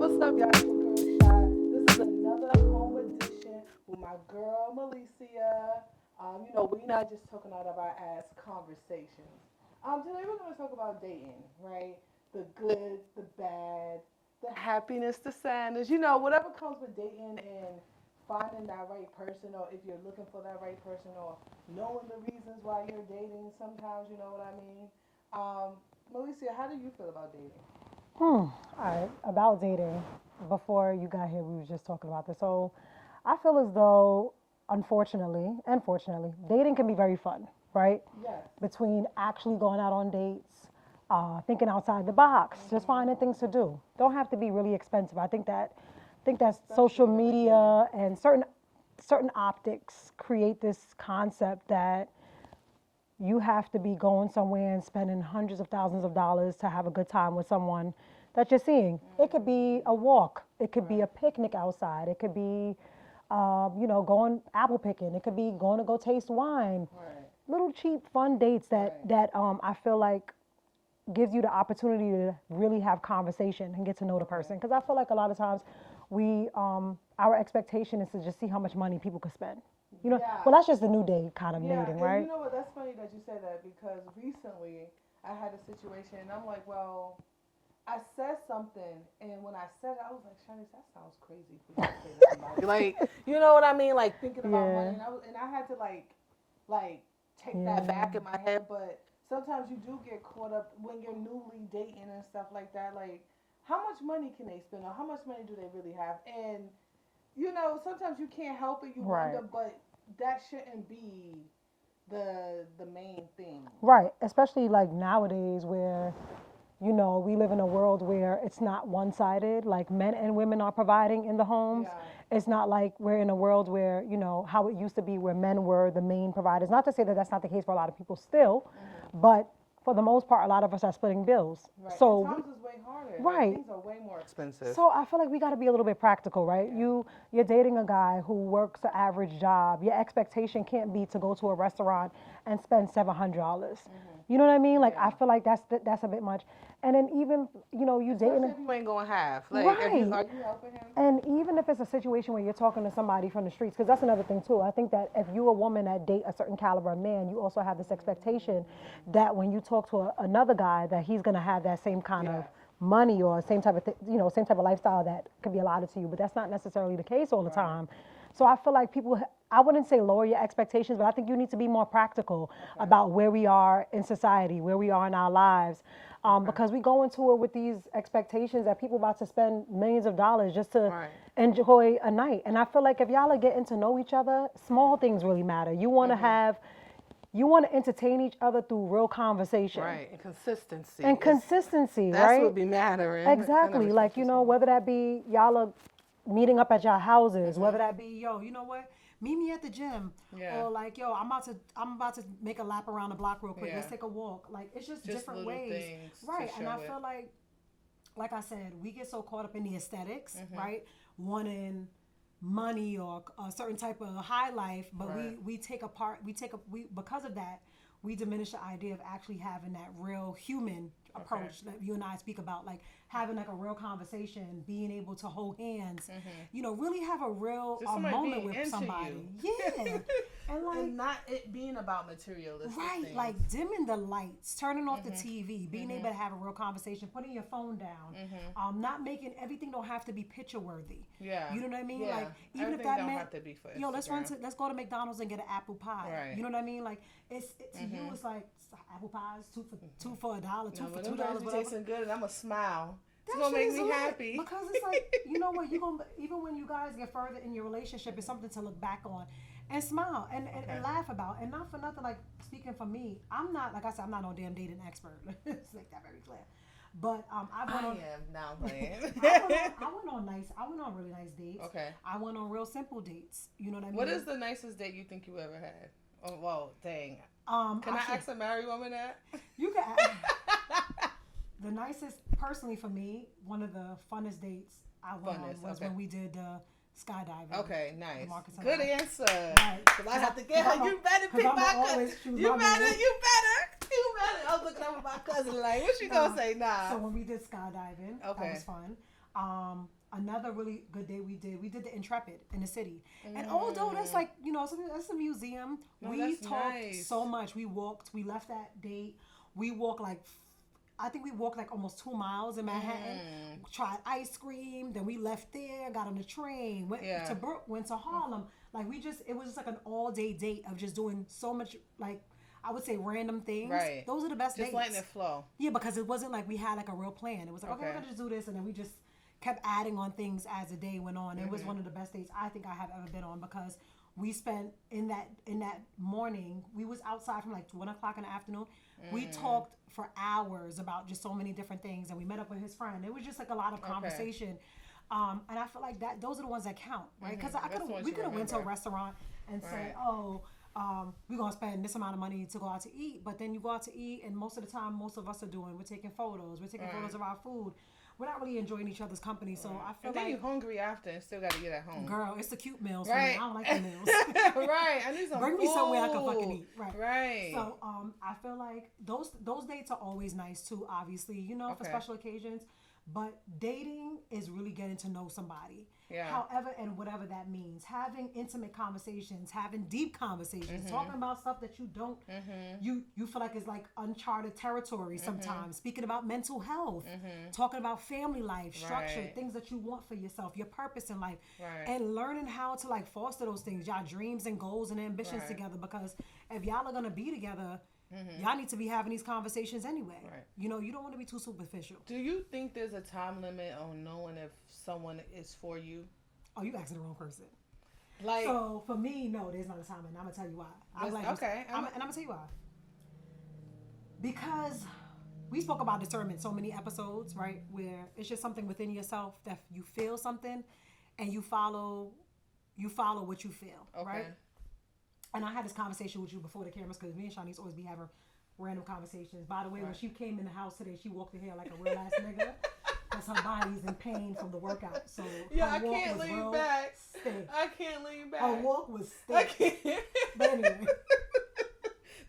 what's up, y'all? It's your girl Shot. This is another home edition with my girl Malicia. We're not just talking out of our ass conversations. Today we're going to talk about dating, right? The good, the bad, the happiness, the sadness. Whatever comes with dating and finding that right person, or if you're looking for that right person, or knowing the reasons why you're dating. Sometimes, you know what I mean. Malicia, how do you feel about dating? All right, about dating. Before you got here, we were just talking about this. So, I feel as though, unfortunately and fortunately, dating can be very fun, right? Yes. Between actually going out on dates, thinking outside the box, just finding things to do. Don't have to be really expensive. I think that social Especially in the beginning. media and certain optics create this concept that you have to be going somewhere and spending hundreds of thousands of dollars to have a good time with someone that you're seeing. It could be a walk, it could be a Right. picnic outside, it could be, going apple picking, it could be going to go taste wine. Right. Little cheap, fun dates that Right. that I feel like gives you the opportunity to really have conversation and get to know the Okay. person. Because I feel like a lot of times our expectation is to just see how much money people could spend. Well, Yeah. that's just the new day kind of Yeah, dating, and you right? know what? That's funny that you say that because recently I had a situation and I'm like, well, I said something, and when I said it, I was like, Shanice, that sounds crazy for you to say to somebody. Like, you know what I mean? Like thinking about money, Yeah. and I had to like take that Yeah. back in my head. But sometimes you do get caught up when you're newly dating and stuff like that. Like, how much money can they spend, or how much money do they really have? And sometimes you can't help it. You wonder, Right. but that shouldn't be the main thing. Right. Especially like nowadays where, we live in a world where it's not one sided, like men and women are providing in the homes. Yeah. It's not like we're in a world where, how it used to be where men were the main providers. Not to say that that's not the case for a lot of people still, Hmm. but for the most part, a lot of us are splitting bills. Right. And So, times is way harder. Like right. things are way more expensive. So I feel like we got to be a little bit practical, right? Yeah. You're dating a guy who works an average job. Your expectation can't be to go to a restaurant and spend $700. Hmm. You know what I mean? Like I Yeah. feel like that's a bit much. And then even you dating Especially if you ain't going half. Like, if you right. are you helping him? And even if it's a situation where you're talking to somebody from the streets, because that's another thing too. I think that if you're a woman that date a certain caliber of man, you also have this expectation that when you talk to another guy, that he's gonna have that same kind of Yes. money or same type of same type of lifestyle that could be allotted to you. But that's not necessarily the case all the Right. time. So I feel like people. I wouldn't say lower your expectations, but I think you need to be more practical Okay. about where we are in society, where we are in our lives, Okay. because we go into it with these expectations that people about to spend millions of dollars just to Right. enjoy a night. And I feel like if y'all are getting to know each other, small things really matter. Hmm. You want to entertain each other through real conversation Right. And consistency and is consistency, that's right? what be mattering. I Exactly. never Like, switched this whether that be y'all are meeting up at your houses, Hmm. whether that be, yo, you know what? Meet me at the gym. Yeah. Or like, yo, I'm about to make a lap around the block real quick. Yeah. Let's take a walk. Like it's just Just different little ways. things Right. to And I show it. feel like I said, we get so caught up in the aesthetics, Hmm. right? Wanting money or a certain type of high life, but we Right. we take apart we because of that we diminish the idea of actually having that real human Okay. approach that you and I speak about, like having like a real conversation, being able to hold hands, really have a real Just somebody moment being with into somebody. you. Yeah. And like And not it being about materialistic right, things. like dimming the lights, turning off the Mhm. TV, being able to have a real conversation, putting your phone down, Mhm. not making everything don't have to be picture worthy. Yeah. You know what I mean? Yeah. Like even if Everything that don't meant have to be for yo, Instagram. let's go to McDonald's and get an apple pie. Right. You know what I mean? Like to you Mhm. it's like apple pies two for a dollar, two No, for but $2, them days be whatever. tasting good, and I'ma smile. It's That gonna shit make is me lit happy. because it's like you know what you gonna even when you guys get further in your relationship, it's something to look back on and smile Okay. and laugh about. And not for nothing, like speaking for me, I'm not like I said, I'm not no damn dating expert. Let's make that very clear. But I went I on. am now playing. I went on really nice dates. Okay. I went on real simple dates. You know what I mean? What is the nicest date you think you ever had? Oh, well, dang. Can I actually, ask a married woman that? you can. The nicest, personally for me, one of the funnest dates I went on Funnest, was okay. when we did skydiving. Okay, nice. Marcus and Good I. answer. Right. Cause I have to get her. You better pick I'ma my always cousin. choose You my better. man. You better. You better. I was looking over my cousin like, what she gonna say? Nah. So when we did skydiving, that Okay. was fun. Another really good day we did the Intrepid in the city. And although that's like, that's a museum, No, we that's talked nice. so much. We walked, we left that date. We walked like, I think we walked like almost 2 miles in Manhattan, tried ice cream, then we left there, got on the train, went to went to Harlem. Like it was just like an all day date of just doing so much, like, I would say random things. Right. Those are the best dates. Just letting it flow. Yeah, because it wasn't like we had like a real plan. It was like, okay, we're gonna just do this, and then we just kept adding on things as the day went on. It was one of the best dates I think I have ever been on, because we spent in that morning, we was outside from like 1 o'clock in the afternoon. We talked for hours about just so many different things, and we met up with his friend. It was just like a lot of conversation. And I feel like that those are the ones that count, right? Because we could have went to a restaurant and said, oh, we're gonna spend this amount of money to go out to eat, but then you go out to eat, and most of the time, most of us are we're taking photos. We're taking photos of our food. We're not really enjoying each other's company, so I feel and then like you're hungry after and still got to get at home. Girl, it's the cute meals. Right. For me. I don't like the meals. Right. I need some Bring food. me somewhere I can fucking eat. Right. Right. So I feel like those dates are always nice too. Obviously, for special occasions. But dating is really getting to know somebody. Yeah. However, and whatever that means, having intimate conversations, having deep conversations, talking about stuff that you don't, you feel like is like uncharted territory sometimes. Speaking about mental health, talking about family life, structure, things that you want for yourself, your purpose in life, and learning how to like foster those things, y'all dreams and goals and ambitions together. Because if y'all are gonna be together, y'all need to be having these conversations anyway. Right. You don't want to be too superficial. Do you think there's a time limit on knowing if someone is for you? Oh, you asking the wrong person. Like, so for me, no, there's not a time limit. I'm gonna tell you why. I'm gonna tell you why. Because we spoke about discernment so many episodes, right? Where it's just something within yourself that you feel something, and you follow what you feel, right? And I had this conversation with you before the cameras, because me and Shanice always be having random conversations. By the way, when she came in the house today, she walked in here like a real ass nigga, because her body's in pain from the workout. So I can't lean back. I can't lean back. Her walk was stiff. I can't. But anyway.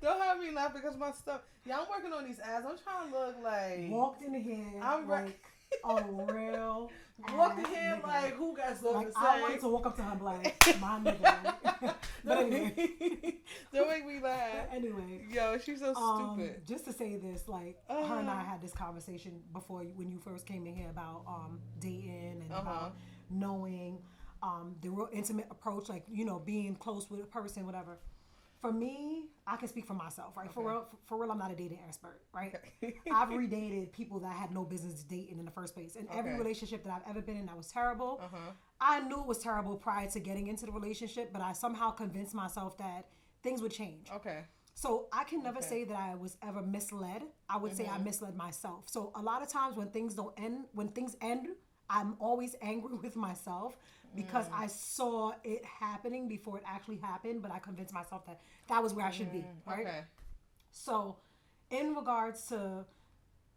Don't have me laugh because my stuff. Yeah, I'm working on these abs. I'm trying to look like. Walked in here. I'm like a real. Walked in here like, who got stuff like, to say? I wanted to walk up to her and be like, my nigga. But anyway. Don't make me laugh. Anyway. Yo, she's so stupid. Just to say this, like, her and I had this conversation before when you first came in here about dating and about knowing the real intimate approach, like, being close with a person, whatever. For me, I can speak for myself, right? Okay. For real, I'm not a dating expert, right? I've redated people that had no business dating in the first place. And every relationship that I've ever been in that was terrible, I knew it was terrible prior to getting into the relationship, but I somehow convinced myself that things would change. Okay. So I can never say that I was ever misled. I would say I misled myself. So a lot of times when things end, I'm always angry with myself because I saw it happening before it actually happened, but I convinced myself that was where I should be, right? Okay. So in regards to,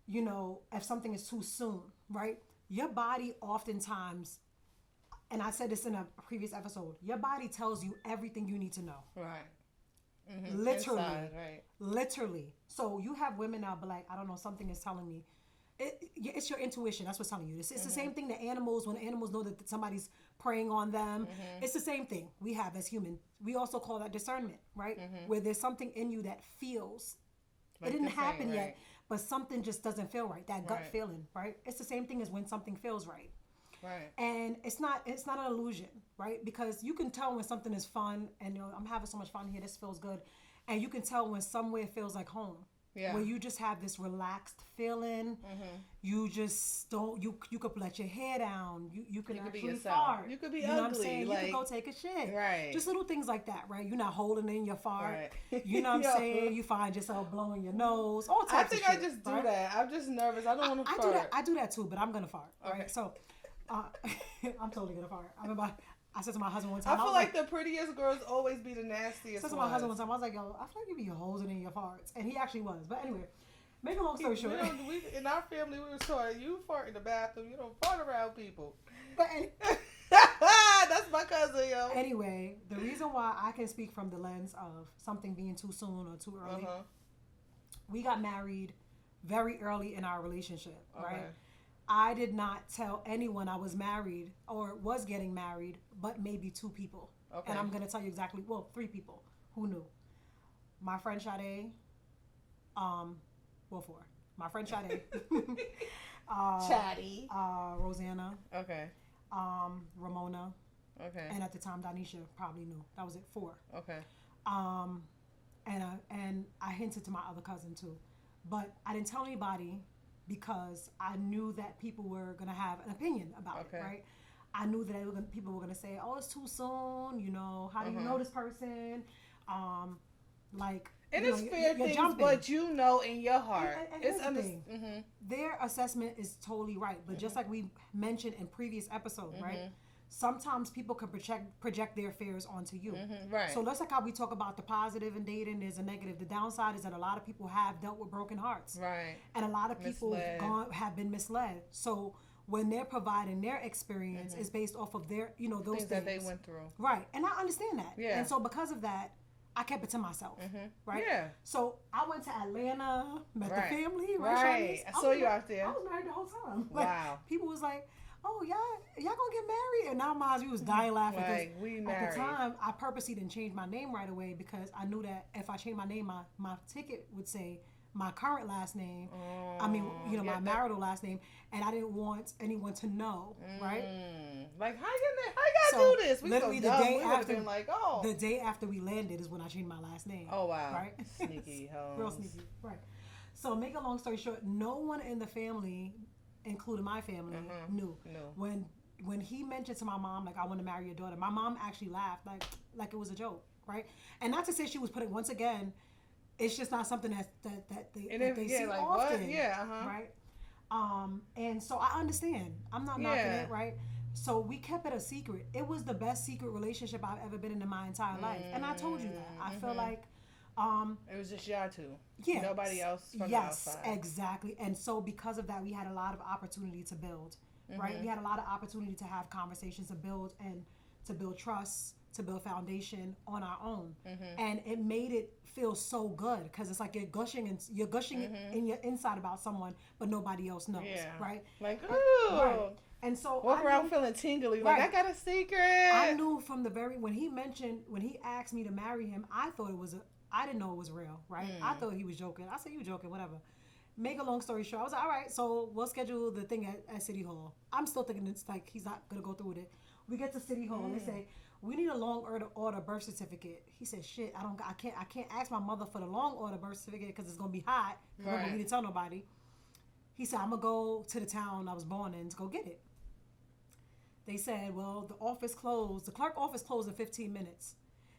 if something is too soon, right? Your body oftentimes, and I said this in a previous episode, your body tells you everything you need to know. Right. Mm-hmm. Literally. Inside, right. Literally. So you have women now, but like, I don't know, something is telling me. It's your intuition. That's what's telling you. It's the same thing that when animals know that somebody's preying on them. It's the same thing we have as humans. We also call that discernment, right? Where there's something in you that feels. Like it didn't happen yet, but something just doesn't feel right. That gut feeling, right? It's the same thing as when something feels right. Right. And it's not an illusion, right? Because you can tell when something is fun and I'm having so much fun here, this feels good. And you can tell when somewhere feels like home. Yeah. Where you just have this relaxed feeling. You just don't you could let your hair down. You can actually fart. You could be ugly. Know what I'm saying? Like, you could go take a shit. Right. Just little things like that, right? You're not holding in your fart. Right. You know what I'm saying? You find yourself blowing your nose. All types of shit. I just do that. I'm just nervous. I don't want to fart. I do that too, but I'm gonna fart. Okay. Right. So I'm totally gonna fart. I said to my husband one time. I feel like the prettiest girls always be the nastiest. I said to my husband one time, I was like, yo, I feel like you be holding in your farts. And he actually was. But anyway, make a long story short. In our family, we were taught, you fart in the bathroom, you don't fart around people. But that's my cousin, yo. Anyway, the reason why I can speak from the lens of something being too soon or too early, we got married very early in our relationship, right? I did not tell anyone I was married or was getting married, but maybe two people. Okay. And I'm gonna tell you exactly. Well, three people who knew. My friend Sade. Well, four. My friend Sade. Chatty. Rosanna. Okay. Ramona. Okay. And at the time, Donisha probably knew. That was it. Four. Okay. Um, and I hinted to my other cousin too, but I didn't tell anybody because I knew that people were gonna have an opinion about it, right? I knew that people were gonna say, "Oh, it's too soon." You know, how do you know this person? Like, and you it's know, fair you're things, jumping. but you know in your heart, And it's here's the thing. Their assessment is totally right, but just like we mentioned in previous episodes, right? Sometimes people can project their fears onto you. Right. So let's like how we talk about the positive in dating, there's a negative. The downside is that a lot of people have dealt with broken hearts. Right. And a lot of people have been misled. So when they're providing their experience is based off of their, you know, those things that they went through. Right. And I understand that. Yeah. And so because of that, I kept it to myself. Right. Yeah. So I went to Atlanta, met the family. Right. I saw you out there. I was married the whole time. Wow. People was like, "Oh, y'all gonna get married?" And now we was dying laughing because we at married. the time I purposely didn't change my name right away because I knew that if I changed my name, my ticket would say my current last name. I mean, you know, my marital last name, and I didn't want anyone to know, right? Like how you do this? We literally so the dumb. day We after, been like, oh, the day after we landed is when I changed my last name. Oh wow, right? Sneaky, real sneaky, right? So make a long story short, no one in the family, including my family, knew. When he mentioned to my mom, like, I want to marry your daughter, my mom actually laughed like it was a joke, right? And not to say she was putting, once again, it's just not something that they see like, often, what? Yeah, right? And so I understand. I'm not knocking it, right? So we kept it a secret. It was the best secret relationship I've ever been in my entire life, and I told you that. I feel like it was just y'all two. Yeah. Nobody else from the outside. Yes, exactly. And so because of that, we had a lot of opportunity to build, right? We had a lot of opportunity to have conversations, to build trust, to build foundation on our own. And it made it feel so good because it's like you're gushing in your inside about someone, but nobody else knows, right? Like, ooh. Right. And so walk around feeling tingly, like I got a secret. I knew from the when he asked me to marry him, I didn't know it was real, right? I thought he was joking. I said, "You joking, whatever." Make a long story short, I was like, "All right, so we'll schedule the thing at City Hall." I'm still thinking it's like he's not gonna go through with it. We get to City Hall and they say, "We need a long order birth certificate." He said, "Shit, I can't ask my mother for the long order birth certificate because it's gonna be hot. Remember, we didn't tell nobody." He said, "I'm gonna go to the town I was born in to go get it." They said, "Well, the office closed. The clerk office closed in 15 minutes."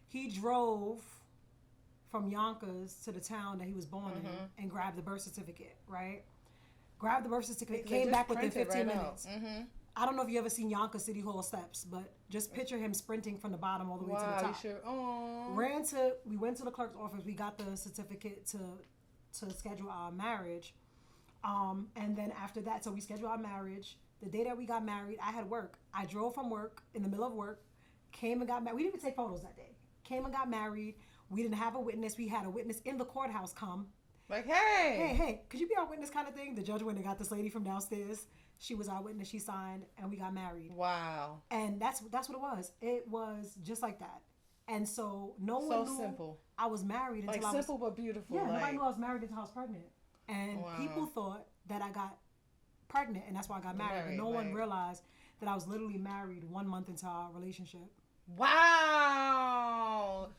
He drove from Yonkers to the town that he was born in and grabbed the birth certificate, right? Grabbed the birth certificate, came back within 15 minutes. I don't know if you ever seen Yonkers City Hall steps, but just picture him sprinting from the bottom all the way to the top. Sure. We went to the clerk's office. We got the certificate to schedule our marriage. And then after that, so we scheduled our marriage. The day that we got married, I had work. I drove from work in the middle of work, came and got married. We didn't even take photos that day. Came and got married. We didn't have a witness. We had a witness in the courthouse come. Like, hey, could you be our witness kind of thing? The judge went and got this lady from downstairs. She was our witness. She signed, and we got married. Wow. And that's what it was. It was just like that. And so no one knew simple. I was married until like I was simple but beautiful. Yeah, like, nobody knew I was married until I was pregnant. And people thought that I got pregnant, and that's why I got married. But no one realized that I was literally married 1 month into our relationship. Wow.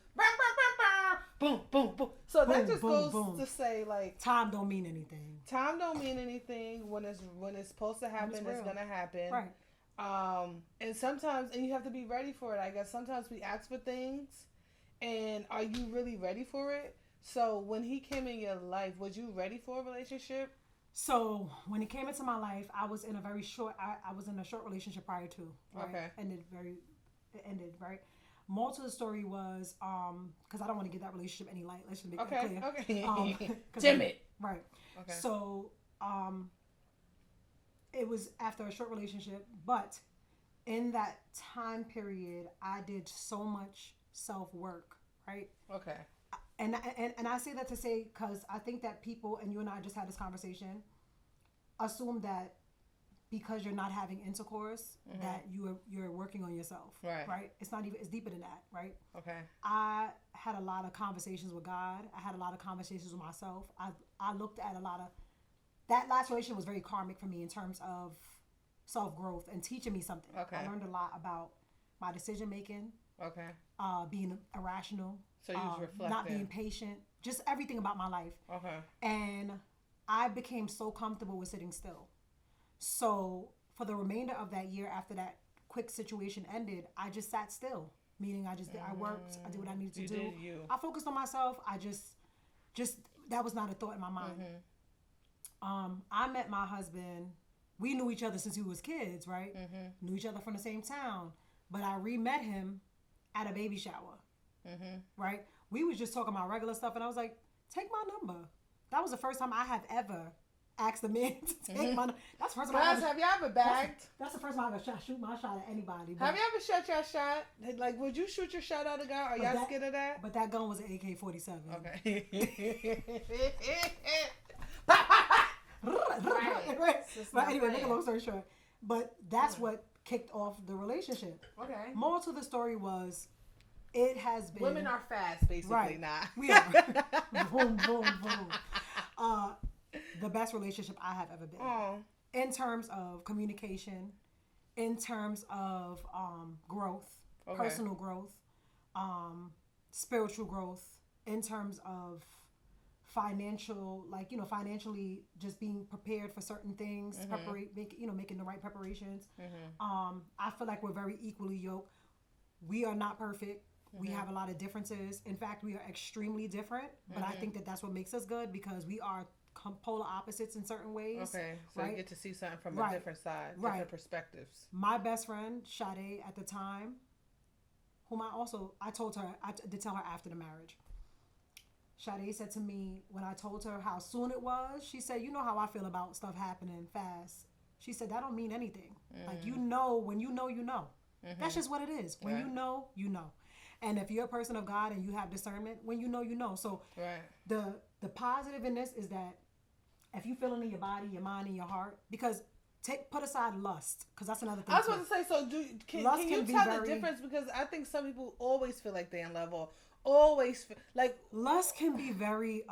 Boom, boom, boom. So that just goes to say, like, time don't mean anything. Time don't mean anything. When it's supposed to happen, it's gonna happen. Right. And sometimes, and you have to be ready for it. I guess sometimes we ask for things, and are you really ready for it? So when he came in your life, was you ready for a relationship? So when he came into my life, I was in a very short. I was in a short relationship prior to. Right? Okay. It ended right. More to the story was because I don't want to give that relationship any light. Let's just make that clear. Okay. Timid. Right. Okay. So it was after a short relationship, but in that time period, I did so much self work. Right. Okay. And I say that to say because I think that people, and you and I just had this conversation, assume that because you're not having intercourse that you're working on yourself. Right. It's not even, it's deeper than that. Right. Okay. I had a lot of conversations with God. I had a lot of conversations with myself. I looked at a lot of, that last relationship was very karmic for me in terms of self-growth and teaching me something. Okay. I learned a lot about my decision making. Okay. Being irrational. So you was reflecting. Not being patient. Just everything about my life. Okay. And I became so comfortable with sitting still. So for the remainder of that year after that quick situation ended, I just sat still. Meaning I worked, I did what I needed to do. Did you. I focused on myself. I just that was not a thought in my mind. I met my husband. We knew each other since we was kids, right? Knew each other from the same town. But I re-met him at a baby shower. Right? We was just talking about regular stuff, and I was like, take my number. That was the first time I have ever asked a man to take my number. That's the first time have you ever bagged? That's the first time I ever shoot my shot at anybody. Have you ever shot your shot? Like, would you shoot your shot at a guy? Are y'all scared of that? But that gun was an AK-47. Okay. Right. But anyway, make a long story short. But that's what kicked off the relationship. Okay. Moral to the story was, it has been... Women are fast, basically, right. not. We are. Boom, boom, boom. The best relationship I have ever been. Oh. In terms of communication, in terms of growth, personal growth, spiritual growth, in terms of financial, like, financially just being prepared for certain things, making the right preparations. I feel like we're very equally yoked. We are not perfect. We have a lot of differences. In fact, we are extremely different, but I think that that's what makes us good, because we are polar opposites in certain ways. Okay, so you get to see something from a different side, different perspectives. My best friend, Sade, at the time, whom I told her, I did tell her after the marriage. Sade said to me, when I told her how soon it was, she said, you know how I feel about stuff happening fast. She said, that don't mean anything. Like, when you know, you know. That's just what it is. When you know, you know. And if you're a person of God and you have discernment, when you know, you know. So the positive in this is that if you feel it in your body, your mind, and your heart, because put aside lust, because that's another thing. I was about to say, so can you tell the difference? Because I think some people always feel like they're in love, or always feel like lust can be very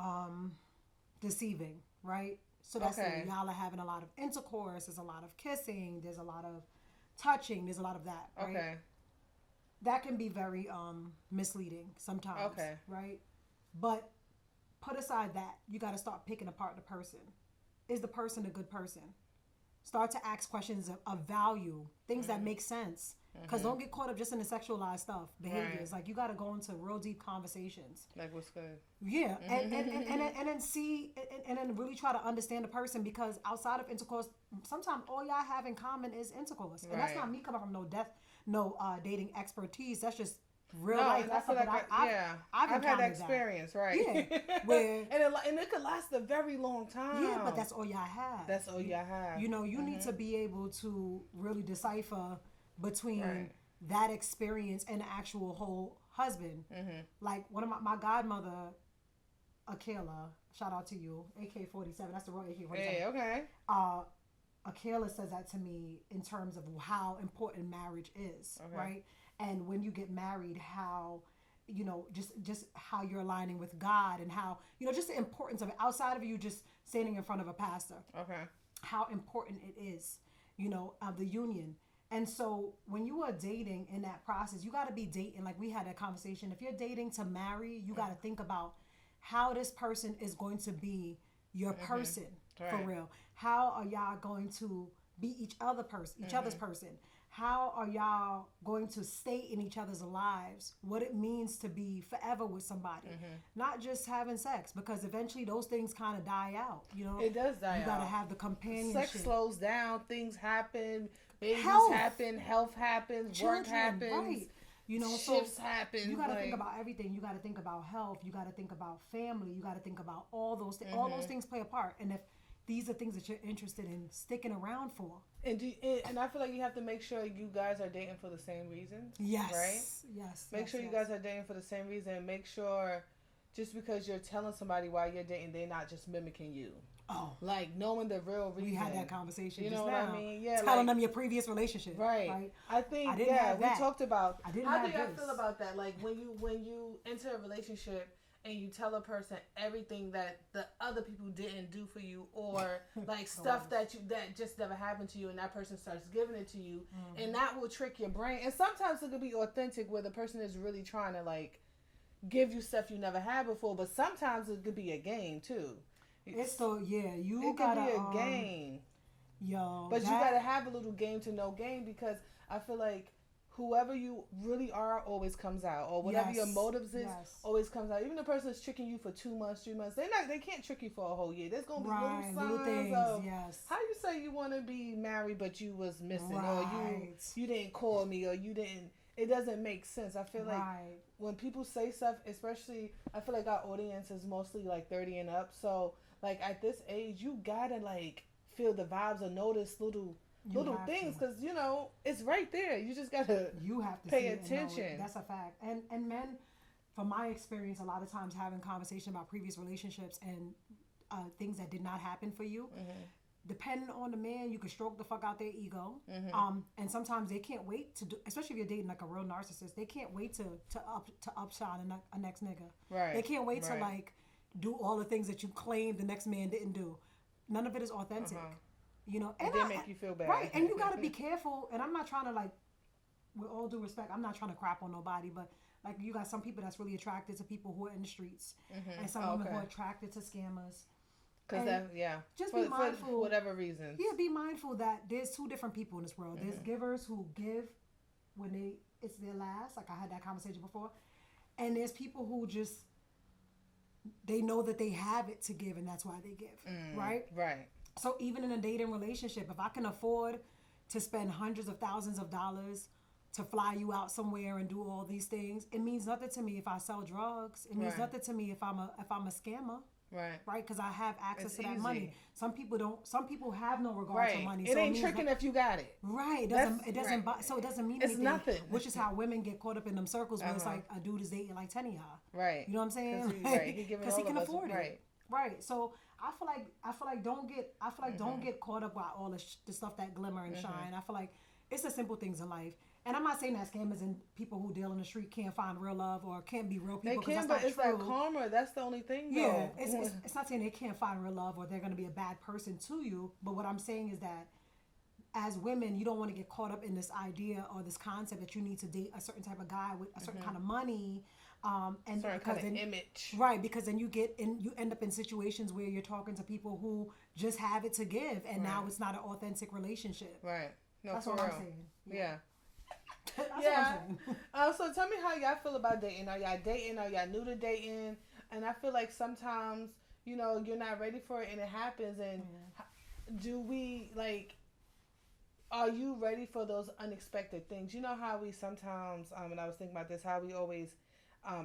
deceiving, right? So that's it. Y'all are having a lot of intercourse. There's a lot of kissing. There's a lot of touching. There's a lot of that, right? Okay. That can be very misleading sometimes. Okay. Right? But put aside that, you got to start picking apart the person. Is the person a good person? Start to ask questions of value, things that make sense. Because don't get caught up just in the sexualized stuff, behaviors. Like, you got to go into real deep conversations. Like, what's good? Yeah. And then see, and then really try to understand the person, because outside of intercourse, sometimes all y'all have in common is intercourse. And that's not me coming from no dating expertise. That's just real life. That's something I've had that experience, right? Yeah, where and it could last a very long time. Yeah, but that's all y'all have. That's all y'all have. You know, you need to be able to really decipher between that experience and the actual whole husband. Like, one of my godmother, Akela, shout out to you, AK-47. That's the real AK-47. Hey, okay. Akela says that to me in terms of how important marriage is, right? And when you get married, how, just how you're aligning with God, and how, just the importance of it outside of you just standing in front of a pastor. Okay. How important it is, of the union. And so when you are dating in that process, you got to be dating, like we had a conversation. If you're dating to marry, you got to think about how this person is going to be your person for real. How are y'all going to be each other's person? How are y'all going to stay in each other's lives? What it means to be forever with somebody, not just having sex, because eventually those things kind of die out. It does die out. You gotta have the companionship. Sex slows down. Things happen. Babies happen. Health happens. Children, work happens. Right. Shifts happen. You got to think about everything. You got to think about health. You got to think about family. You got to think about all those things. All those things play a part. And if these are things that you're interested in sticking around for. And I feel like you have to make sure you guys are dating for the same reason. Yes. Right? Yes. Make sure you guys are dating for the same reason. Make sure just because you're telling somebody why you're dating, they're not just mimicking you. Oh, like knowing the real reason. we had that conversation You just know what now. I mean? Yeah, Telling like, them your previous relationship. right. I think I didn't have we that. talked about I didn't how do have y'all this. feel about that? Like when you enter a relationship and you tell a person everything that the other people didn't do for you, or like stuff that just never happened to you, and that person starts giving it to you, and that will trick your brain. And sometimes it could be authentic where the person is really trying to like give you stuff you never had before, but sometimes it could be a game too. It's so yeah, you It gotta could be a game. yo. But you gotta have a little game to no game, because I feel like whoever you really are always comes out, or whatever your motives is always comes out. Even the person that's tricking you for 2 months, 3 months, they can't trick you for a whole year. There's gonna be little signs things, of how you say you want to be married, but you was missing, or you didn't call me, or you didn't. It doesn't make sense. I feel like when people say stuff, especially, I feel like our audience is mostly like 30 and up. So like at this age, you gotta like feel the vibes or notice little things, because you know it's right there. You just gotta pay attention. That's a fact. And men, from my experience, a lot of times having conversation about previous relationships and things that did not happen for you. Depending on the man, you can stroke the fuck out their ego. And sometimes they can't wait to do, especially if you're dating like a real narcissist, they can't wait to upshine a next nigga. Right. They can't wait to like do all the things that you claim the next man didn't do. None of it is authentic. You know, and they make you feel bad. Right, and you got to be careful. And I'm not trying to like, with all due respect, I'm not trying to crap on nobody, but like you got some people that's really attracted to people who are in the streets, and some women who are attracted to scammers. Because just be mindful for whatever reasons. Yeah, be mindful that there's two different people in this world. There's givers who give when it's their last, like I had that conversation before, and there's people who just they know that they have it to give, and that's why they give. Right. So even in a dating relationship, if I can afford to spend hundreds of thousands of dollars to fly you out somewhere and do all these things, it means nothing to me if I sell drugs. It means nothing to me if I'm a scammer. Right, because I have access to that money. Some people don't. Some people have no regard for money. It ain't tricking if you got it. Right. It doesn't. So it doesn't mean anything. It's nothing. Which is how women get caught up in them circles where it's like a dude is dating like 10 of y'all. Right. You know what I'm saying? Because he can afford it. Right. So I feel like don't get caught up by all the stuff that glimmer and shine. I feel like it's the simple things in life. And I'm not saying that scammers and people who deal in the street can't find real love or can't be real people. They can, but it's that karma. That's the only thing, though. Yeah, it's not saying they can't find real love or they're going to be a bad person to you. But what I'm saying is that as women, you don't want to get caught up in this idea or this concept that you need to date a certain type of guy with a certain kind of money. And certain kind of image. Right, because then you end up in situations where you're talking to people who just have it to give. And now it's not an authentic relationship. Right. No, that's for what real. I'm saying. Yeah. That's so tell me how y'all feel about dating. Are y'all dating? Are y'all new to dating? And I feel like sometimes, you know, you're not ready for it and it happens. And do we, like, are you ready for those unexpected things? You know how we sometimes, and I was thinking about this, how we always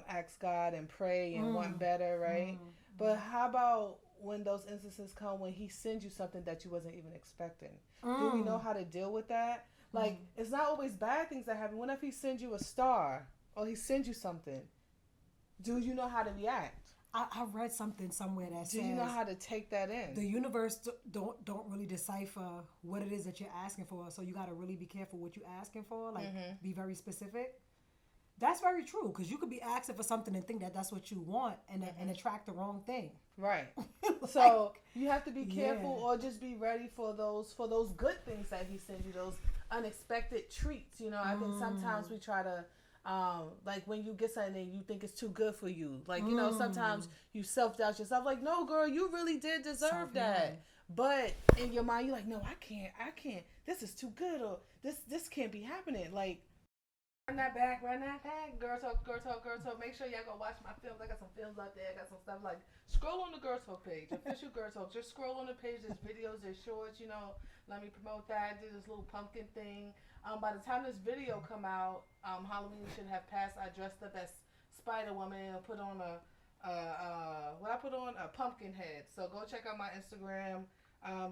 ask God and pray and want better, right? But how about when those instances come when he sends you something that you wasn't even expecting? Do we know how to deal with that? Like, it's not always bad things that happen. What if he sends you a star or he sends you something? Do you know how to react? I read something somewhere that says... Do you know how to take that in? The universe don't really decipher what it is that you're asking for. So you got to really be careful what you're asking for. Like, be very specific. That's very true, because you could be asking for something and think that that's what you want and attract the wrong thing. Right. So you have to be careful or just be ready for those good things that he sends you, those unexpected treats. You know, I think sometimes we try to, like when you get something and you think it's too good for you. Like, you know, sometimes you self-doubt yourself. Like, no, girl, you really did deserve that. But in your mind, you're like, no, I can't. This is too good, or this can't be happening. Like, run that back. Girl talk. Make sure y'all go watch my films. I got some films out there. I got some stuff like, scroll on the Girl Talk page, official Girl Talk. Just scroll on the page. There's videos, there's shorts. You know, let me promote that. I did this little pumpkin thing. By the time this video come out, Halloween should have passed. I dressed up as Spider-Woman and put on a pumpkin head. So go check out my Instagram.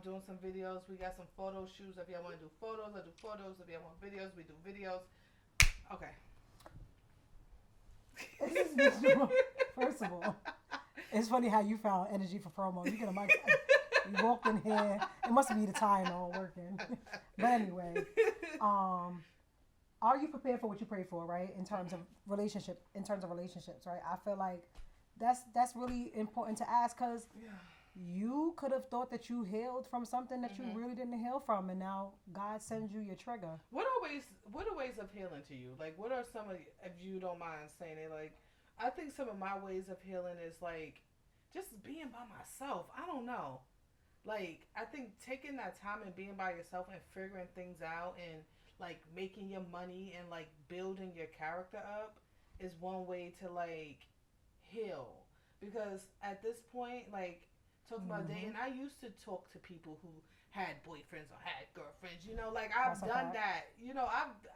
Doing some videos. We got some photo shoots. If y'all want to do photos, I do photos. If y'all want videos, we do videos. Okay. First of all, it's funny how you found energy for promo. You get a mic. You walked in here. It must be the Tylenol working. But anyway, um, are you prepared for what you pray for, right? In terms of relationships, right? I feel like that's really important to ask because Yeah. you could have thought that you healed from something that you Mm-hmm. really didn't heal from, and now God sends you your trigger. What are ways of healing to you? Like, what are some of, if you don't mind saying it, like, I think some of my ways of healing is like just being by myself. I don't know. Like, I think taking that time and being by yourself and figuring things out and like making your money and like building your character up is one way to like heal. Because at this point, like, talking about Mm-hmm. dating, I used to talk to people who had boyfriends or had girlfriends. Like, I've That's a done fact. that.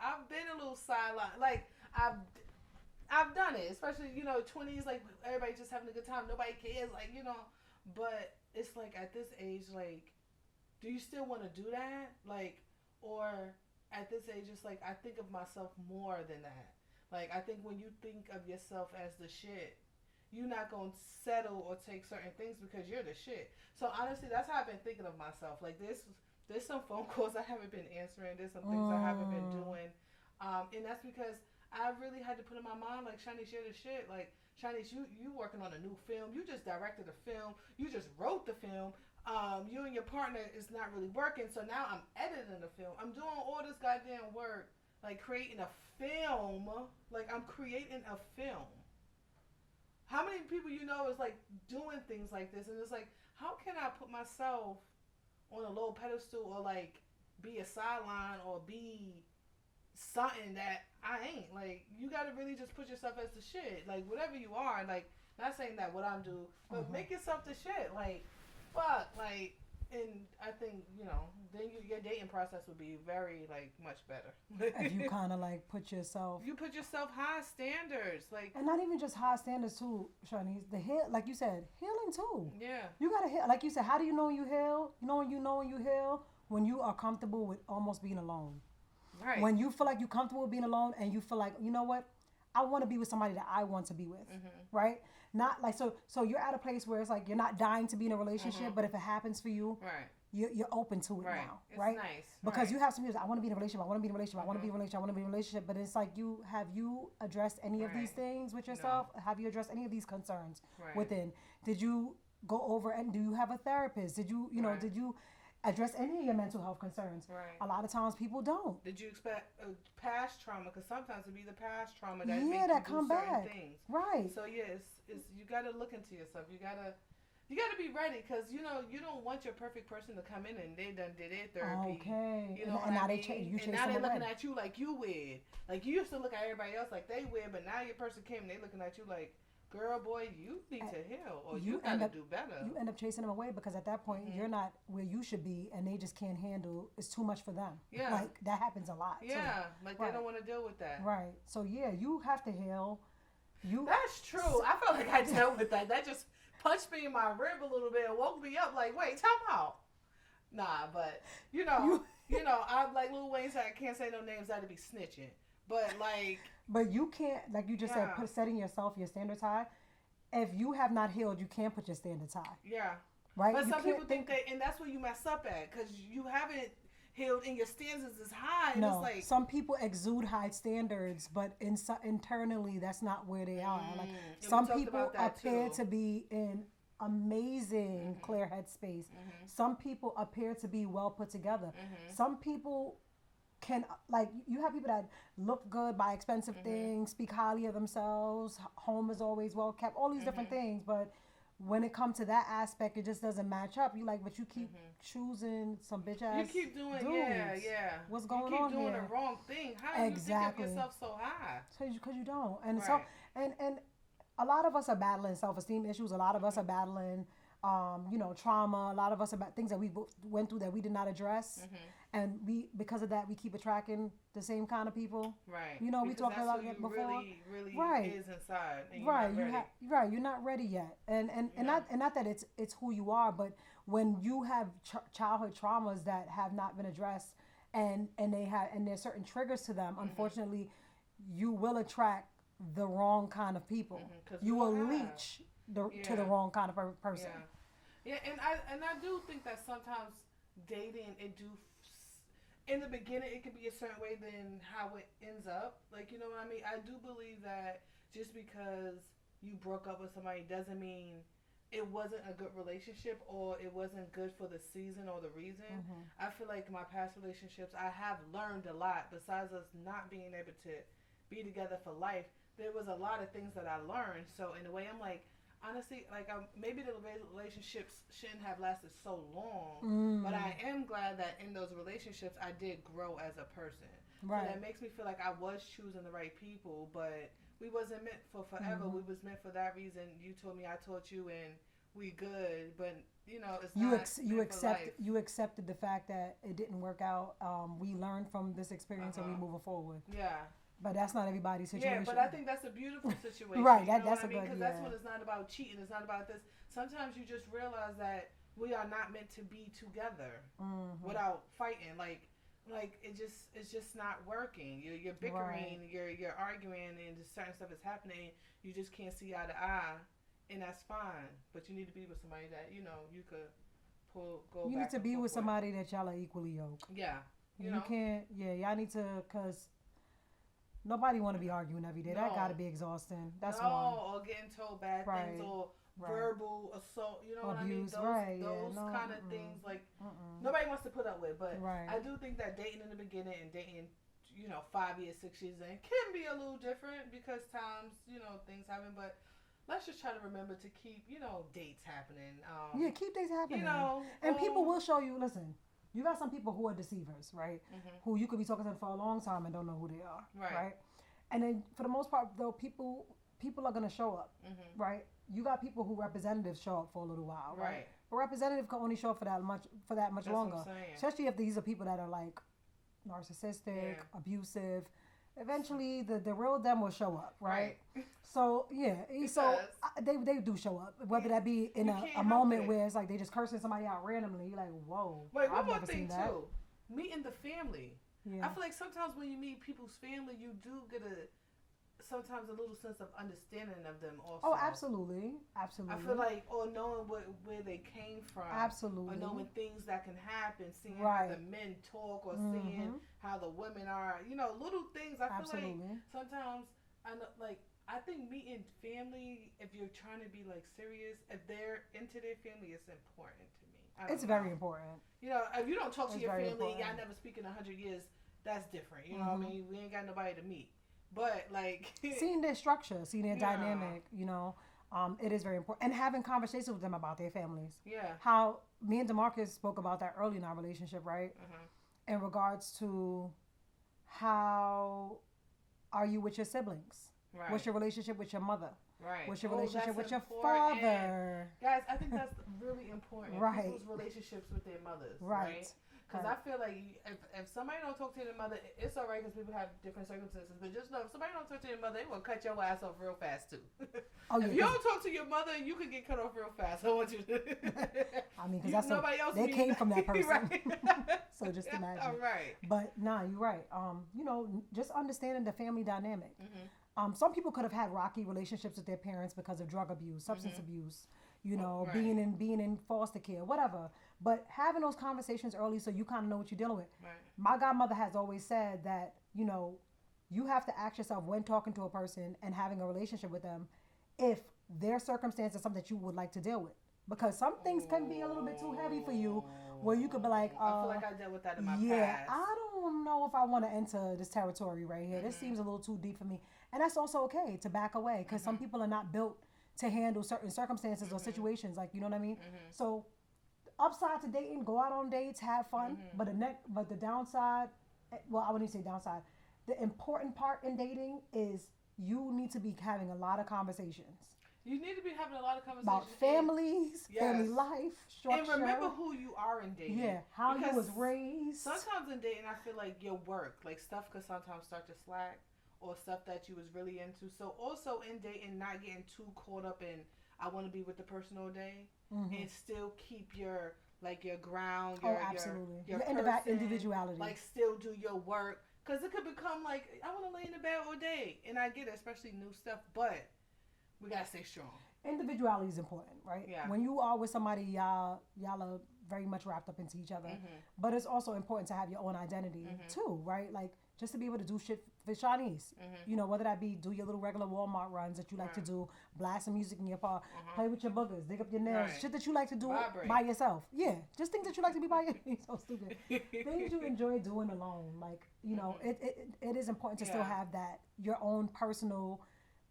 I've been a little sideline. Like, I've done it, especially 20s. Like, everybody just having a good time. Nobody cares. Like. But it's like at this age, like, do you still want to do that? Like, or at this age, it's like I think of myself more than that. Like, I think when you think of yourself as the shit, you're not gonna settle or take certain things because you're the shit. So honestly, that's how I've been thinking of myself. Like, there's some phone calls I haven't been answering. There's some things I haven't been Mm. doing, and that's because I really had to put in my mind, like, Shanice, you're the shit. Like, Shanice, you working on a new film. You just directed a film. You just wrote the film. You and your partner is not really working. So now I'm editing the film. I'm doing all this goddamn work, like creating a film. Like, I'm creating a film. How many people is like doing things like this? And it's like, how can I put myself on a low pedestal or like be a sideline or be something that I ain't? Like, you gotta really just put yourself as the shit. Like, whatever you are, like, not saying that what I'm do, but Mm-hmm. make yourself the shit. Like, fuck, like, and I think, then your dating process would be very, like, much better. If you kind of like put yourself, You put yourself high standards. Like, and not even just high standards too, Shanice. The heal, like you said, healing too. yeah, You gotta heal. Like you said, how do you know you heal? You know when you heal when you are comfortable with almost being alone. right. When you feel like you're comfortable with being alone, and you feel like, you know what, I want to be with somebody that I want to be with, Mm-hmm. right? Not like so. So you're at a place where it's like you're not dying to be in a relationship, Mm-hmm. but if it happens for you, Right. you're open to it Right. now, It's right? nice. Because Right. you have some people, I want to be in a relationship, I want to be in a relationship, I want to be in Mm-hmm. a relationship, I want to be in a relationship, but it's like you addressed any of these Right. things with No. yourself? Have you addressed any of these concerns Right. within? Did you go over and do you have a therapist? Right. Did you address any of your mental health concerns? Right. A lot of times people don't. Did you expect past trauma? Because sometimes it be the past trauma that Yeah, make you that do come certain back. things. Right. So yeah, it's you got to look into yourself. You gotta be ready because you don't want your perfect person to come in and they done did their therapy. Okay. You know what And I now mean? you And chase now them they're looking away. at you like you weird. Like, you used to look at everybody else like they weird, but now your person came and they looking at you like, girl, boy, you need And to heal or you you end gotta up do better. you end up chasing them away because at that point Hmm. you're not where you should be and they just can't handle, it's too much for them. Yeah. Like that happens a lot too. Yeah, like they Right. don't want to deal with that. Right. So yeah, you have to heal. You That's true. I felt like I dealt with that. That just punched me in my rib a little bit and woke me up. Like, wait, time out. Nah, but you know, you I'm like Lil Wayne said, I can't say no names. I'd be snitching. But like, but you can't, like you just said, yeah, setting yourself your standards high. If you have not healed, you can't put your standards high. yeah. Right? But You some people can't think that, and that's where you mess up at, because you haven't healed and your standards is high, and it's no, like, some people exude high standards, but internally, that's not where they are. Like and we some talked people about that appear too. to be in amazing Mhm. clear head space. Mhm. Some people appear to be well put together. Mhm. Some people can, like, you have people that look good, buy expensive Mhm. things, speak highly of themselves, home is always well kept, all these different Mhm. things, but when it comes to that aspect, it just doesn't match up. You like, but you keep Mhm. choosing some bitch You ass keep doing, dudes. yeah. What's You going keep on doing here? the wrong thing. How do you think of Exactly. yourself so high? Because you don't. And so, Right. and a lot of us are battling self-esteem issues. A lot of us are Mhm. battling, trauma. A lot of us are about things that we went through that we did not address. Mhm. And because of that, we keep attracting the same kind of people. Right. We Because talked that's about who that you before. really, really Right. is inside, and you're Right, not ready. you're not ready yet, and Yeah. not that it's who you are, but when you have childhood traumas that have not been addressed, and there's certain triggers to them, Mhm. unfortunately, you will attract the wrong kind of people. Mhm. 'Cause You we will all have. leech to the Yeah. wrong kind of person. Yeah. Yeah, and I do think that sometimes dating it do in the beginning it could be a certain way than how it ends up. Like you know what I mean? I do believe that just because you broke up with somebody doesn't mean it wasn't a good relationship or it wasn't good for the season or the reason. Mm-hmm. I feel like my past relationships I have learned a lot besides us not being able to be together for life. There was a lot of things that I learned. So in a way I'm like honestly, like maybe the relationships shouldn't have lasted so long, but Mm. I am glad that in those relationships I did grow as a person. So Right. that makes me feel like I was choosing the right people, but we wasn't meant for forever. Mm-hmm. We was meant for that reason. You told me, I taught you, and we good. But it's not You meant for life. accepted the fact that it didn't work out. We learned from this experience and we moving forward. Yeah. But that's not everybody's Yeah, situation. but I think that's a beautiful situation. Right. You know That's what I a mean? good, Because that's yeah. when it's not about cheating. It's not about this. Sometimes you just realize that we are not meant to be together Mm-hmm. without fighting. Like it's just not working. You're Right. bickering. You're arguing, and just certain stuff is happening. You just can't see eye to eye, and that's fine. But you need to be with somebody that you could go You need back to and be forth with with. somebody that y'all are equally yoked. Yeah, you You know. can't, yeah, y'all need to, because nobody want to be arguing every day. That got to No, be exhausting. That's one. no, or getting told bad things Right. or Right. verbal assault. You know what I mean? Abuse. Those Right. Yeah. those No. kind of Mm-mm. things like Mm-mm. nobody wants to put up with. But Right. I do think that dating in the beginning and dating 5 years, 6 years in can be a little different because times things happen. But let's just try to remember to keep dates happening. Yeah, keep things happening. And people go. will show you, listen, you got some people who are deceivers, right? Who you could be talking to for a long time and don't know who they are, Right. right? And then for the most part, though, people are gonna show up, right? You got people who representatives show up for a little while, right? Right. A representative can only show up for that much That's longer, what I'm saying. especially if these are people that are like narcissistic, Yeah. abusive. Eventually, the real them will show up, right? Right. So yeah, so does. they do show up, whether that be in You a can't help moment it. where it's like they just cursing somebody out randomly. You're like, whoa, Wait, one I've more never thing seen that. too. Meeting the family. Yeah. I feel like sometimes when you meet people's family, you do get sometimes a little sense of understanding of them also. Oh, absolutely, absolutely. I feel like or knowing where they came from. Absolutely. Or knowing things that can happen, seeing Right. how the men talk or seeing how the women are. Little things. I feel Absolutely. like sometimes I think meeting family, if you're trying to be like serious, if they're into their family, it's important to me. It's very important. If you don't talk to It's your very family, important. y'all never speak in 100 years. That's different. You know what I mean? We ain't got nobody to meet. But like Seeing their structure, seeing their Yeah. dynamic, it is very important. And having conversations with them about their families. yeah, How me and DeMarcus spoke about that early in our relationship, right? In regards to how are you with your siblings? right, What's your relationship with your mother? right. What's your Oh, relationship that's with your important. father? Guys, I think that's really important. Right. People's relationships with their mothers, Right. Because Right. I feel like if somebody don't talk to their mother, it's all right because people have different circumstances. But just know if somebody don't talk to your mother, they will cut your ass off real fast too. Oh, yeah, if you don't talk to your mother, you could get cut off real fast. I want you to. I mean, because nobody else. they means came from that person. right. So just imagine. All right. But nah, you're right. Just understanding the family dynamic. Some people could have had rocky relationships with their parents because of drug abuse, substance abuse, Right. being in foster care, whatever. But having those conversations early so you kind of know what you're dealing with. Right. My godmother has always said that, you have to ask yourself when talking to a person and having a relationship with them if their circumstance is something that you would like to deal with. Because some things can be a little bit too heavy for you where you could be like, I feel like I dealt with that in my yeah, past. I don't know if I want to enter this territory right here. This seems a little too deep for me. And that's also okay to back away because some people are not built to handle certain circumstances or situations. Like, you know what I mean? So, upside to dating, go out on dates, have fun. But the downside, well, I wouldn't say downside. The important part in dating is you need to be having a lot of conversations You need to be having a lot of conversations about families, family Yes. life, structure. And remember who you are in dating. Yeah, how you Because was raised. Sometimes in dating, I feel like your work, like stuff, could sometimes start to slack, or stuff that you was really into. So also in dating, not getting too caught up in I want to be with the person all day, and still keep your ground, absolutely. your Your person, individuality. like still do your work, because it could become like I want to lay in the bed all day, and I get it, especially new stuff, but we gotta stay strong. individuality is important, right? Yeah. When you are with somebody, y'all are very much wrapped up into each other. But it's also important to have your own identity too, right? Like just to be able to do shit for Shanice. You know, whether that be do your little regular Walmart runs that you like to do, blast some music in your car, play with your boogers, dig up your nails, shit that you like to do by yourself. Yeah, just things that you like to be by yourself. So stupid. Things you enjoy doing alone. Like, you know, it is important to still have that, your own personal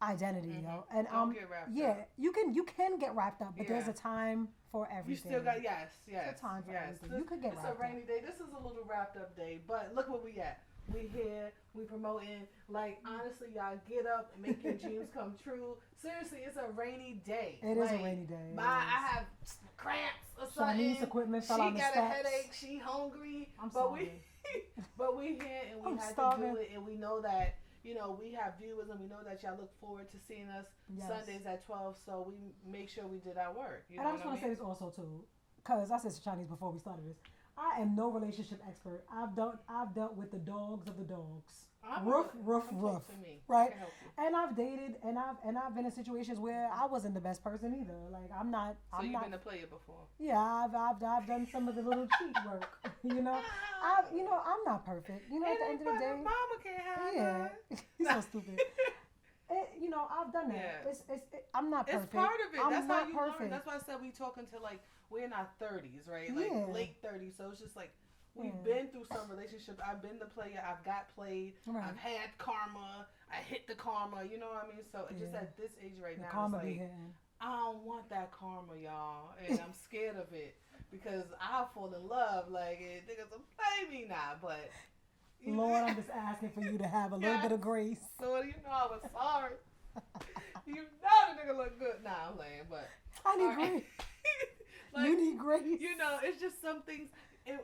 identity, yo. And Don't get wrapped up. you can get wrapped up, but there's a time for everything. You still got yes. It's a time for everything. You could get wrapped up. It's a rainy day. This is a little wrapped up day, but look where we at. We here, we promoting. Like honestly, y'all get up and make your dreams come true. Seriously, it's a rainy day. It is a rainy day. I have cramps or something. Shanice's equipment fell on the steps. She got a headache. She hungry. I'm sorry. But we here and we had to do it, and we know that. You know, we have viewers and we know that y'all look forward to seeing us Sundays at 12, so we make sure we did our work. You and know I just want to say this also, too, because I said to Chinese before we started this, I am no relationship expert. I've dealt with the dogs of the dogs. Roof, right? And I've dated and I've been in situations where I wasn't the best person either. Like I'm not. So you've been a player before. Yeah, I've done some of the little cheat work. You know, I'm not perfect. You know, at the end of the day, mama can't have that. You're so stupid. You know, I've done that. Yeah. I'm not perfect. It's part of it. I'm That's not how you perfect. learn. That's why I said we talking to like we're in our 30s, right? Like late 30s. So it's just like we've been through some relationships. I've been the player. I've got played. Right. I've had karma. I hit the karma. You know what I mean? So it's just at this age right now, karma it's like I don't want that karma, y'all, and I'm scared of it because I'll fall in love. Like niggas will play me now, but. Lord, I'm just asking for you to have a little bit of grace. Lord, you know I was sorry. You know the nigga look good. Nah, I'm playing, but I need grace. Like, you need grace. You know, it's just some things, and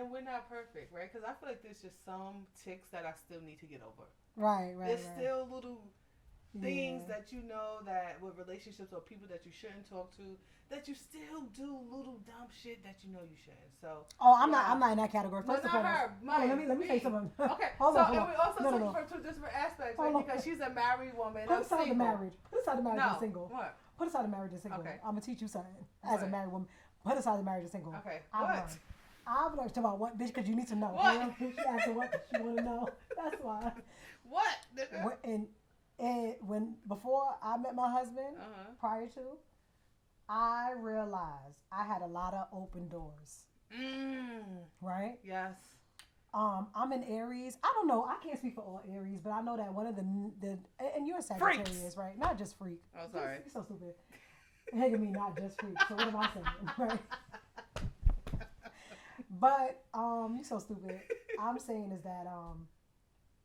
we're not perfect, right? Because I feel like there's just some ticks that I still need to get over. Right. There's still little things that you know that with relationships or people that you shouldn't talk to, that you still do little dumb shit that you know you shouldn't. So I'm not in that category. First of all, let me say something. Okay, hold on. And we also talking from two different aspects, right? Because she's a married woman. Put aside the marriage. Put aside the marriage and single. What? Put aside the marriage and single. Okay. I'm gonna teach you something as a married woman. Put aside the marriage and single. Okay. I've learned about what, bitch, because you need to know. What? She asked her what she want to know. That's why. What? Nigga? And before I met my husband, prior to, I realized I had a lot of open doors. Right? Yes. I'm an Aries. I don't know. I can't speak for all Aries, but I know that one of the and you're a Sagittarius, Freaks. Right? Not just freak. Oh, sorry. You're so stupid. Hey, me, not just freak. So what am I saying? Right? But you're so stupid. I'm saying is that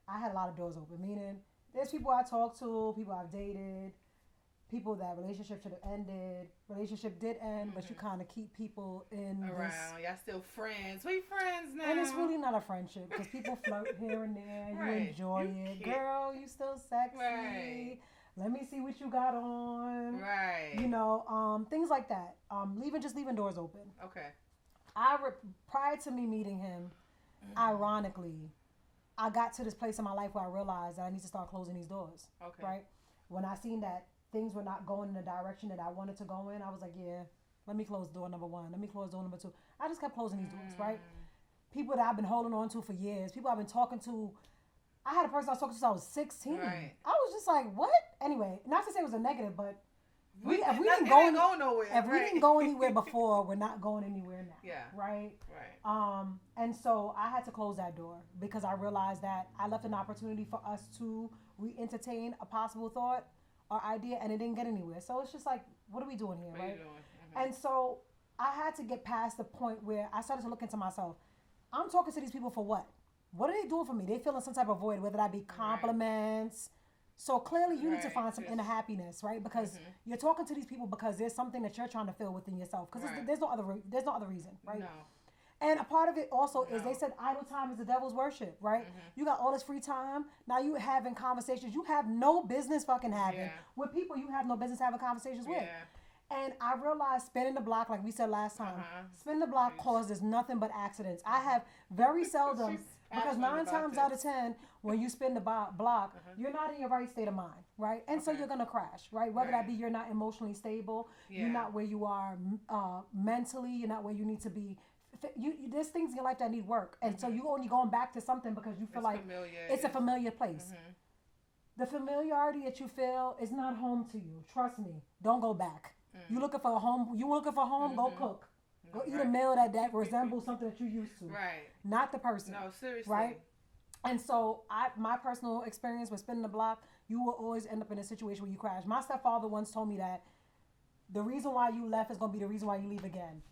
I had a lot of doors open. Meaning, there's people I talk to, people I've dated, people that relationship should have ended. Relationship did end, but you kind of keep people in around. Y'all still friends. We friends now. And it's really not a friendship because people flirt here and there. Right. You enjoy it. Girl, you still sexy. Right. Let me see what you got on. Right. You know, things like that. Leaving doors open. Okay. Prior to me meeting him, ironically, I got to this place in my life where I realized that I need to start closing these doors. Okay. Right? When I seen that things were not going in the direction that I wanted to go in, I was like, yeah, let me close door number 1. Let me close door number 2. I just kept closing these doors, right? People that I've been holding on to for years, people I've been talking to. I had a person I was talking to since I was 16. Right. I was just like, what? Anyway, not to say it was a negative, but if we didn't go nowhere. If we didn't go anywhere before, we're not going anywhere now. Yeah. Right? Right. And so I had to close that door because I realized that I left an opportunity for us to re-entertain a possible thought or idea, and it didn't get anywhere. So it's just like, what are we doing here, what right? Are you doing? And so I had to get past the point where I started to look into myself. I'm talking to these people for what? What are they doing for me? They feeling some type of void, whether that be compliments. So clearly you need to find some inner happiness, right? Because you're talking to these people because there's something that you're trying to fill within yourself. Because there's no other reason, right? No. And a part of it also is they said idle time is the devil's worship, right? You got all this free time. Now you having conversations you have no business fucking having with people you have no business having conversations with. And I realized spinning the block, like we said last time, spinning the block Sheesh. causes nothing but accidents. I have very seldom, She's because passionate 9 about times out of this. 10, when you spin the block, you're not in your right state of mind, right? And so Okay. you're gonna crash, right? Whether that Right. be you're not emotionally stable, Yeah. you're not where you are mentally, you're not where you need to be. There's things in your life that need work, and so you only going back to something because you feel It's like familiar. it's a familiar place. Mm-hmm. The familiarity that you feel is not home to you. Trust me. Don't go back. You looking for a home? You looking for a home? Go cook. Go eat a meal that resembles something that you used to. Right. Not the person. No, seriously. Right. And so, my personal experience with spinning the block, you will always end up in a situation where you crash. My stepfather once told me that the reason why you left is going to be the reason why you leave again.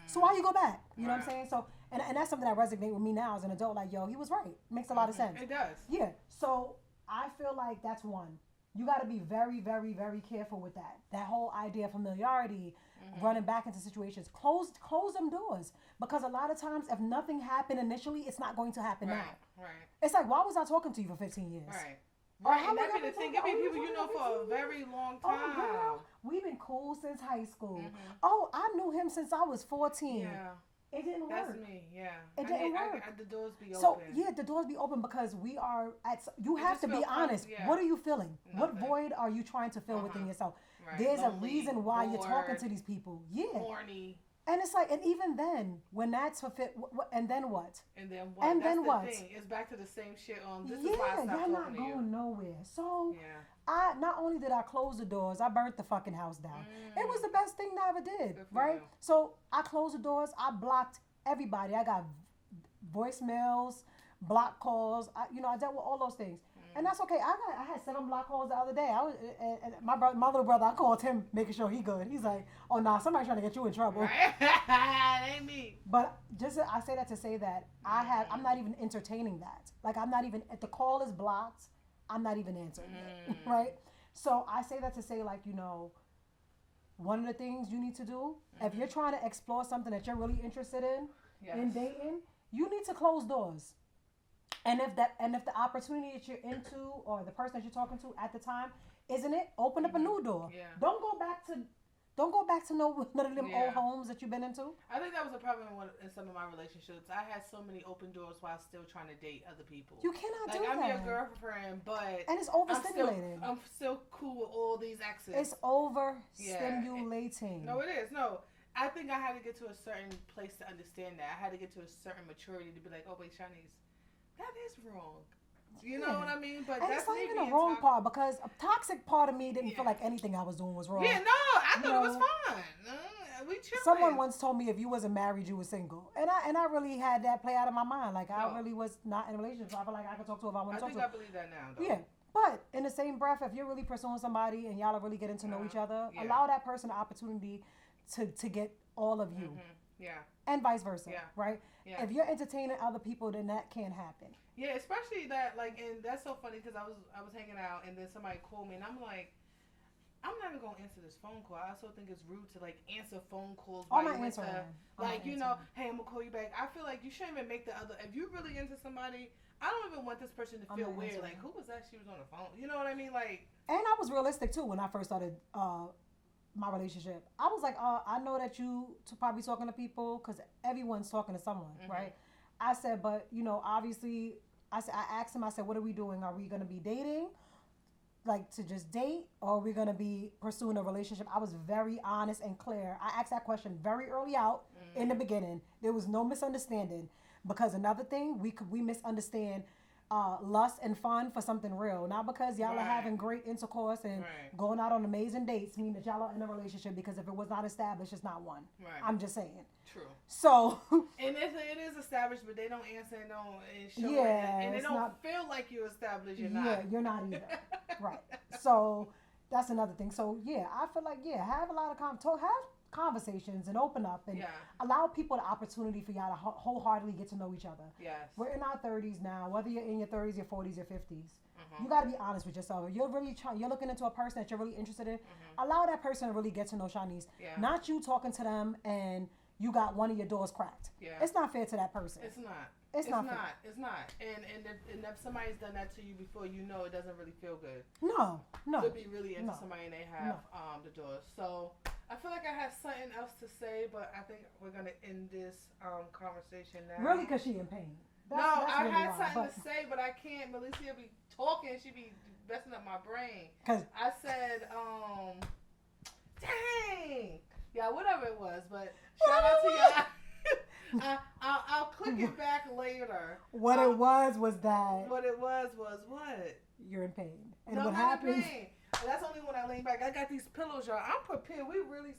So why you go back? You know what I'm saying? So, and that's something that resonates with me now as an adult. Like, yo, he was right. Makes a lot of sense. It does. Yeah. So I feel like that's one. You got to be very, very, very careful with that. That whole idea of familiarity, running back into situations. Close them doors, because a lot of times, if nothing happened initially, it's not going to happen now. Right. It's like, why was I talking to you for 15 years? Right. Or Right. how And long that have be we the thing. talked It be about? people you know for a very long Oh, time. girl, we've been cool since high school. Oh, I knew him since I was 14. Yeah. It didn't That's work. me. Yeah. It didn't work. The doors be So open. yeah, the doors be open because we are at. You It have just to be feel honest. yeah. What are you feeling? What Nothing. void are you trying to fill within yourself? Right. There's Lonely, a reason why you're talking bored, to these people. Yeah, horny. and it's like, and even then, when that's fulfilled, and then what? And then what? And That's then the what? thing. It's back to the same shit on this Yeah, is why I stopped y'all talking not to you. going nowhere. So Yeah. I not only did I close the doors, I burnt the fucking house down. It was the best thing that I ever did, Good for right? you. So I closed the doors. I blocked everybody. I got voicemails, block calls. I dealt with all those things, and that's okay. I had 7 block calls the other day. I was and my little brother. I called him, making sure he good. He's like, oh nah, somebody's trying to get you in trouble. Right. It ain't me. But just I say that to say that I'm not even entertaining that. Like, I'm not even, if the call is blocked, I'm not even answering it, right? So I say that to say, like, one of the things you need to do, if you're trying to explore something that you're really interested in dating, you need to close doors. And if the opportunity that you're into or the person that you're talking to at the time isn't it, open up a new door. Yeah. Don't go back to none of them old homes that you've been into. I think that was a problem in some of my relationships. I had so many open doors while still trying to date other people. You cannot like, do I'm that. your girlfriend, but And it's overstimulating. I'm still cool with all these exes. It's overstimulating. No, it is. No, I think I had to get to a certain place to understand that. I had to get to a certain maturity to be like, oh wait, Shanice, that is wrong. You know what I mean? But and that's it's not me even the being wrong part, because a toxic part of me didn't feel like anything I was doing was wrong. Yeah, no, I thought it was fun. We chilling. Someone once told me if you wasn't married, you were single, and I really had that play out of my mind. Like, I really was not in a relationship. So I feel like I could talk to if I want to talk to. I believe that now, though. Yeah. But in the same breath, if you're really pursuing somebody and y'all are really getting to know each other, allow that person the opportunity to get all of you. Yeah. And vice versa. Yeah. Right? Yeah. If you're entertaining other people, then that can't happen. Yeah, especially that, like, and that's so funny because I was hanging out and then somebody called me and I'm like, I'm not even gonna answer this phone call. I also think it's rude to like answer phone calls. I'm not answering. Like, hey, I'm gonna call you back. I feel like you shouldn't even make the other. If you really into somebody, I don't even want this person to feel weird. Like, who was that? She was on the phone. You know what I mean? Like. And I was realistic too when I first started my relationship. I was like, I know that you probably talking to people because everyone's talking to someone, right? I said, but obviously, I asked him. I said, what are we doing? Are we gonna be dating? Like, to just date, or are we gonna be pursuing a relationship? I was very honest and clear. I asked that question very early out in the beginning. There was no misunderstanding, because another thing, we misunderstand lust and fun for something real. Not because y'all are having great intercourse and going out on amazing dates mean that y'all are in a relationship, because if it was not established, it's not one. Right. I'm just saying. True. So. And it is established, but they don't answer and don't show it. And they don't feel like you established. You're not. Yeah, you're not either. Right. So that's another thing. So yeah, I feel like have a lot of have conversations and open up and allow people the opportunity for y'all to wholeheartedly get to know each other. Yes. We're in our 30s now. Whether you're in your 30s, your 40s, your 50s, you got to be honest with yourself. You're really you're looking into a person that you're really interested in. Allow that person to really get to know Shanice. Yeah. Not you talking to them and you got one of your doors cracked. Yeah. It's not fair to that person. It's not. It's not. It's not. And if somebody's done that to you before, it doesn't really feel good. No. To be really into somebody and they have the doors. So I feel like I had something else to say, but I think we're gonna end this conversation now. Really, because she in pain. No, That's I really had why, something but, to say, but I can't. Melissa be talking, she be messing up my brain. Cause I said, dang, yeah, whatever it was, but shout out to y'all. I'll click it back later. What it was that What it was what? you're in pain, and No, what I'm not in happens? pain. That's only when I lean back. I got these pillows, y'all. I'm prepared. We really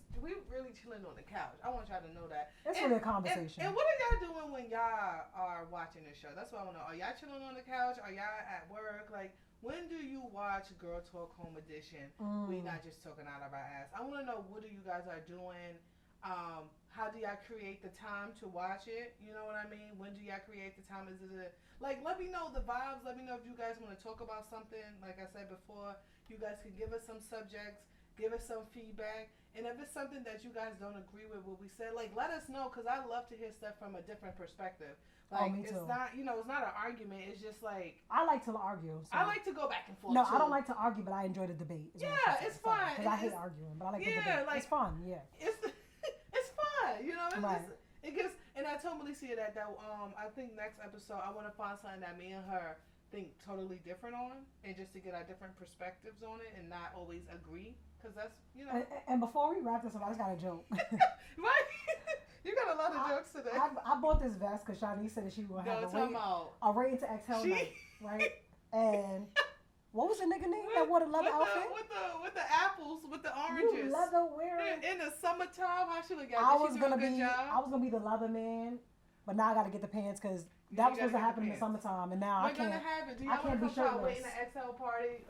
chilling on the couch. I want y'all to know that. It's really a conversation. And what are y'all doing when y'all are watching the show? That's what I want to know. Are y'all chilling on the couch? Are y'all at work? Like, when do you watch Girl Talk Home Edition? We not just talking out of our ass. I want to know, what do you guys are doing? How do y'all create the time to watch it? You know what I mean? When do y'all create the time? Is it like, let me know the vibes. Let me know if you guys want to talk about something. Like I said before, you guys can give us some subjects, give us some feedback, and if it's something that you guys don't agree with what we said, like, let us know, because I love to hear stuff from a different perspective. Like, me too. It's not, it's not an argument. It's just like, I like to argue. So. I like to go back and forth. No, too. I don't like to argue, but I enjoy the debate. Yeah, it's fun. Because I hate arguing, but I like the debate. Like, it's fun. Yeah, it's it's fun. It's right. just, it gives. And I told Melissa that I think next episode I want to find something that me and her think totally different on, and just to get our different perspectives on it, and not always agree, because that's And before we wrap this up, I just got a joke. Right? You got a lot of jokes today. I bought this vest because Shanice said that she would have a rating to exhale night, right? And what was the nigga name that wore the leather outfit? With the apples, with the oranges. You leather wearing. In the summertime, how she look at? I was gonna be the leather man, but now I got to get the pants because that was supposed to happen in the summertime, and now I can't. We're gonna have it. Do I can't be shirtless. Waiting to XL party.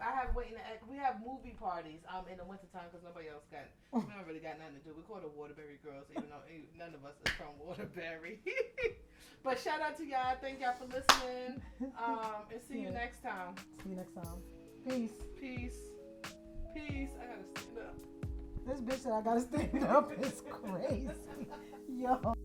We have movie parties in the wintertime because nobody else got. We don't really got nothing to do. We call the Waterbury girls, even though none of us is from Waterbury. But shout out to y'all. Thank y'all for listening. And see you next time. See you next time. Peace. Peace. Peace. I gotta stand up. This bitch said I gotta stand up is crazy. Yo.